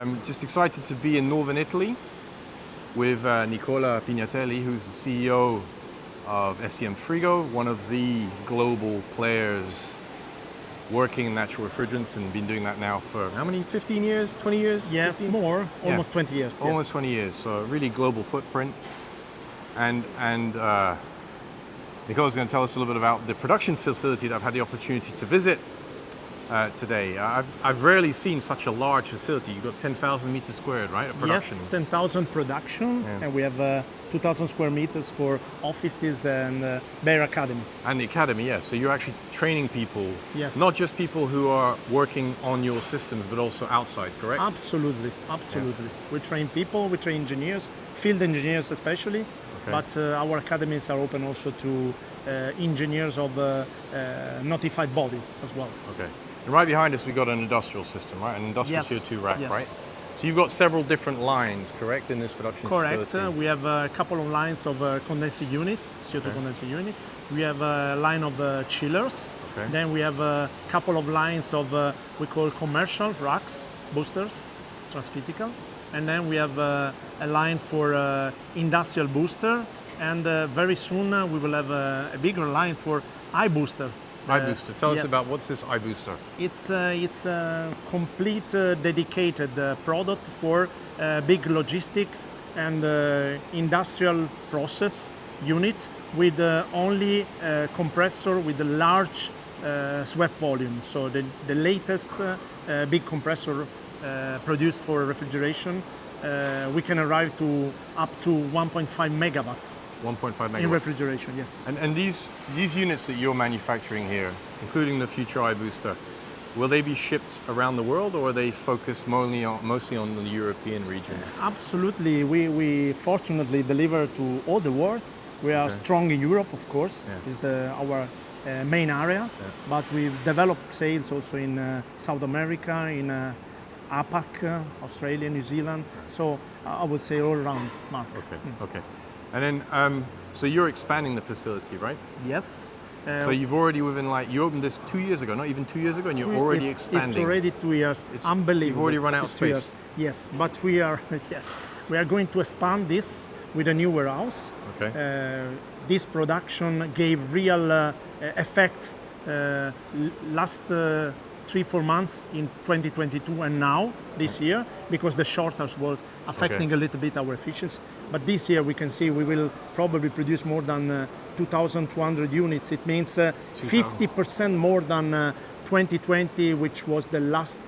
I'm just excited to be in northern Italy with Nicola Pignatelli, who's the CEO of Frigo, one of the global players working in natural refrigerants and been doing that now for how many, 15 years, 20 years? Yes, 15? more, almost 20 years. Almost 20 years, so a really global footprint. And Nicola's going to tell us a little bit about the production facility that I've had the opportunity to visit today. I've rarely seen such a large facility. You've got 10,000 meters squared, right, of production? Yes, 10,000 production, and we have 2,000 square meters for offices and Bear Academy. And the academy, yes. So you're actually training people, Yes. not just people who are working on your systems, but also outside, correct? Absolutely, absolutely. We train people, we train engineers, field engineers especially, but our academies are open also to engineers of notified body as well. Okay. And right behind us, we've got an industrial system, right? An industrial Yes. CO2 rack, Yes. right? So you've got several different lines, correct, in this production Correct. facility? We have a couple of lines of condensing unit, CO2 condensing unit. We have a line of chillers. Okay. Then we have a couple of lines of we call commercial racks, boosters, transcritical. And then we have a line for industrial booster. And very soon we will have a bigger line for iBooster. iBooster. Tell us yes. about what's this iBooster? It's a complete dedicated product for big logistics and industrial process unit with only compressor with a large swept volume. So the latest big compressor produced for refrigeration, we can arrive to up to 1.5 megawatts. 1.5 megawatts. In refrigeration, yes. And these units that you're manufacturing here, including the future iBooster, will they be shipped around the world, or are they focused mostly on the European region? Absolutely. We fortunately deliver to all the world. We are strong in Europe, of course. Yeah. It's our main area. Yeah. But we've developed sales also in South America, in APAC, Australia, New Zealand. So I would say all around, Mark. Okay, okay. And then, so you're expanding the facility, right? Yes. So you've already you opened this 2 years ago, not even 2 years ago, and you're already expanding. It's already 2 years. Unbelievable. You've already run out of space. Yes, but we are going to expand this with a new warehouse. Okay. This production gave real effect last 3-4 months in 2022 and now this year, because the shortage was affecting a little bit our efficiency. But this year we can see we will probably produce more than 2,200 units. It means 50% more than 2020, which was the last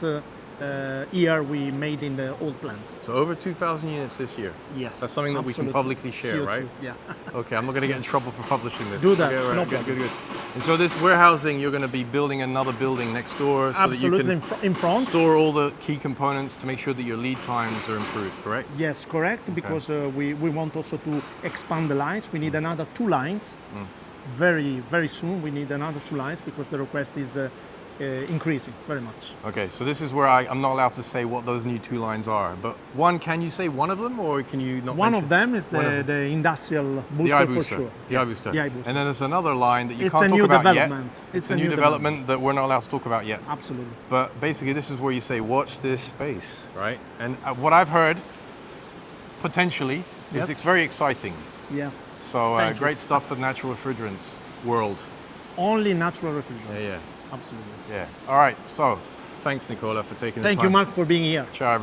year we made in the old plant. So over 2,000 units this year? Yes. That's something that we can publicly share, CO2, right? Yeah. Okay, I'm not going to get in trouble for publishing this. Do that, okay, right. no Good, problem. good. And so this warehousing, you're going to be building another building next door so that you can in front. store all the key components to make sure that your lead times are improved, correct? Yes, correct, because we want also to expand the lines. We need another 2 lines. Very, very soon we need another 2 lines because the request is increasing very much. Okay, so this is where I'm not allowed to say what those new 2 lines are, but can you say one of them, or can you not One mention? of them is the industrial booster, the iBooster, for sure. The iBooster. The iBooster. And then there's another line that you It's can't a talk new about development. yet. It's a new development that we're not allowed to talk about yet. Absolutely. But basically this is where you say, watch this space, right? And what I've heard, potentially, is it's very exciting. Yeah. So great stuff for natural refrigerants world. Only natural refrigerant. Yeah. Absolutely. Yeah. All right. So, thanks, Nicola, for taking the time. Thank you, Mark, for being here. Ciao, everyone.